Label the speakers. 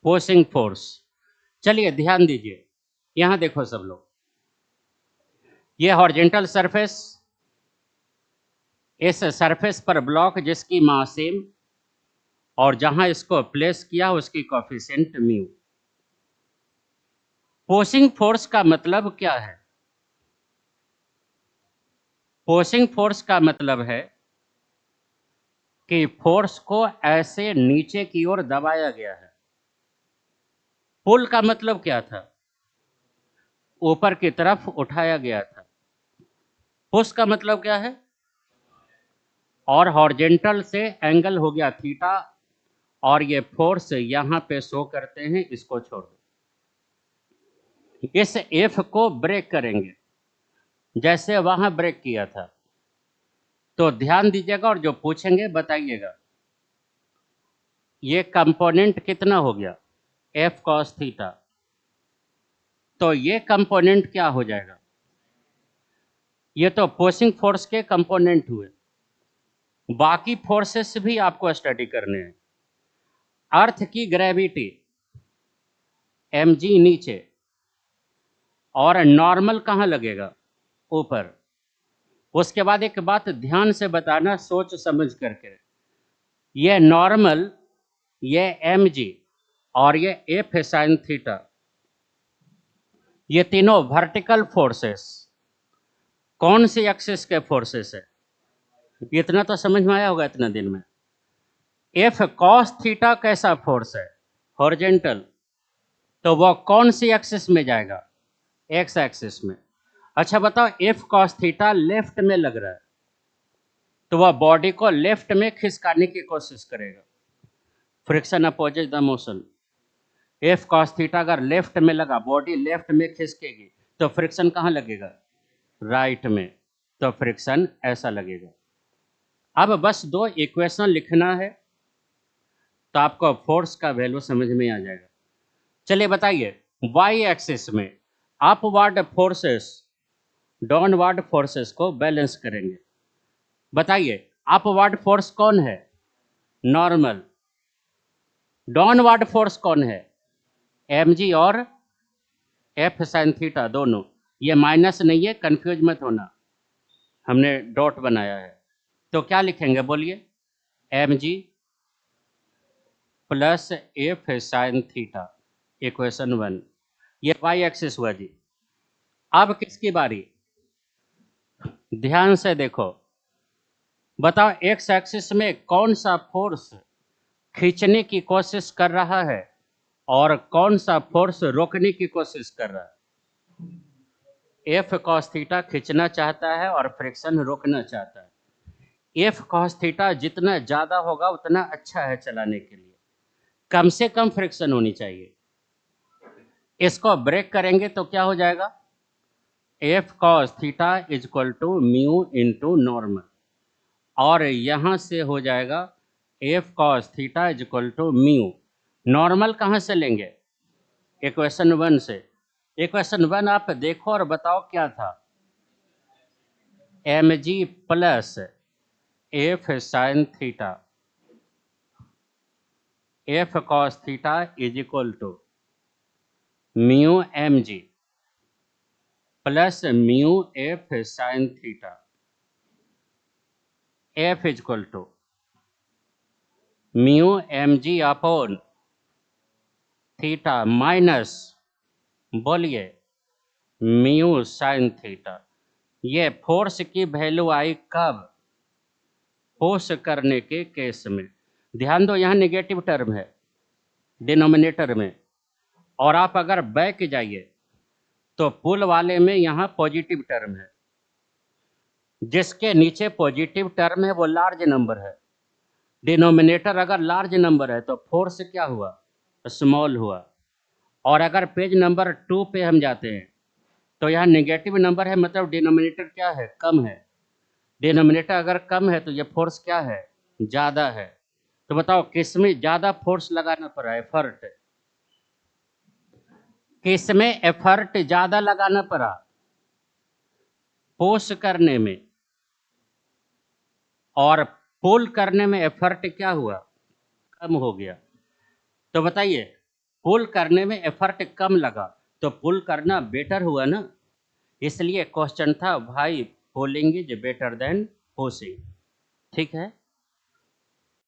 Speaker 1: Pushing force. चलिए ध्यान दीजिए, यहां देखो सब लोग, ये हॉरिजॉन्टल सरफेस, इस सरफेस पर ब्लॉक जिसकी मास सेम और जहां इसको प्लेस किया उसकी कोफिशिएंट म्यू। पुशिंग फोर्स का मतलब क्या है? पुशिंग फोर्स का मतलब है कि फोर्स को ऐसे नीचे की ओर दबाया गया है। पुल का मतलब क्या था? ऊपर की तरफ उठाया गया था। पुश का मतलब क्या है? और हॉरिजॉन्टल से एंगल हो गया थीटा, और ये फोर्स यहां पे शो करते हैं, इसको छोड़ दो। इस एफ को ब्रेक करेंगे जैसे वहां ब्रेक किया था। तो ध्यान दीजिएगा और जो पूछेंगे बताइएगा। ये कंपोनेंट कितना हो गया? F cos theta. तो ये कंपोनेंट क्या हो जाएगा? ये तो पुशिंग फोर्स के कंपोनेंट हुए। बाकी फोर्सेस भी आपको स्टडी करने हैं। अर्थ की ग्रेविटी mg नीचे, और नॉर्मल कहाँ लगेगा? ऊपर। उसके बाद एक बात ध्यान से बताना, सोच समझ करके, ये नॉर्मल, ये mg और ये एफ साइन थीटा, ये तीनों वर्टिकल फोर्सेस कौन सी एक्सिस के फोर्सेस है? इतना तो समझ में आया होगा इतना दिन में। एफ कॉस थीटा कैसा फोर्स है? हॉरिजॉन्टल। तो वो कौन सी एक्सिस में जाएगा? एक्स एक्सिस में। अच्छा बताओ, एफ कॉस थीटा लेफ्ट में लग रहा है तो वह बॉडी को लेफ्ट में खिसकाने की कोशिश करेगा। Friction opposite the motion. F cos theta अगर लेफ्ट में लगा, बॉडी लेफ्ट में खिसकेगी, तो फ्रिक्शन कहाँ लगेगा? राइट में। तो फ्रिक्शन ऐसा लगेगा। अब बस दो इक्वेशन लिखना है तो आपको फोर्स का वैल्यू समझ में आ जाएगा। चलिए बताइए, वाई एक्सिस में अपवर्ड फोर्सेस डाउनवर्ड फोर्सेस को बैलेंस करेंगे। बताइए, अपवर्ड फोर्स कौन है? नॉर्मल। डाउनवर्ड फोर्स कौन है? mg और एफ साइन थीटा दोनों। ये माइनस नहीं है, कंफ्यूज मत होना, हमने डॉट बनाया है। तो क्या लिखेंगे बोलिए? mg plus F sine theta, equation 1। ये वाई एक्सिस हुआ जी। अब किसकी बारी? ध्यान से देखो, बताओ एक्स एक्सिस में कौन सा फोर्स खींचने की कोशिश कर रहा है और कौन सा फोर्स रोकने की कोशिश कर रहा है? एफ कॉस थीटा खींचना चाहता है और फ्रिक्शन रोकना चाहता है। एफ कॉस थीटा जितना ज़्यादा होगा उतना अच्छा है चलाने के लिए, कम से कम फ्रिक्शन होनी चाहिए। इसको ब्रेक करेंगे तो क्या हो जाएगा? F cos theta is equal to mu into normal, और यहाँ से हो जाएगा F cos theta is equal to mu. Normal कहाँ से लेंगे? इक्वेशन 1 से। इक्वेशन 1 आप देखो और बताओ क्या था? mg plus F sine theta, F cos theta is equal to mu mg plus mu F sine theta. F is equal to mu mg upon theta minus, बोलिए, म्यू साइन थीटा। ये force की value आई कब? Push करने के case में। ध्यान दो, यहाँ नेगेटिव टर्म है डिनोमिनेटर में, और आप अगर बैक जाइए तो पुल वाले में यहाँ पॉजिटिव टर्म है। जिसके नीचे पॉजिटिव टर्म है वो लार्ज नंबर है। डिनोमिनेटर अगर लार्ज नंबर है तो फोर्स क्या हुआ? स्मॉल हुआ। और अगर पेज नंबर 2 पे हम जाते हैं तो यहाँ नेगेटिव नंबर है, मतलब डिनोमिनेटर क्या है? कम है। डिनोमिनेटर अगर कम है तो ये फोर्स क्या है? ज़्यादा है। तो बताओ किस में ज़्यादा फोर्स लगाना पड़ा? एफर्ट। किस में एफर्ट ज़्यादा लगाना पड़ा? पुश करने में। और पुल करने में एफर्ट क्या हुआ? कम हो गया। तो बताइए, पुल करने में एफर्ट कम लगा तो पुल करना बेटर हुआ ना, इसलिए क्वेश्चन था भाई pulling is better than pushing. ठीक है।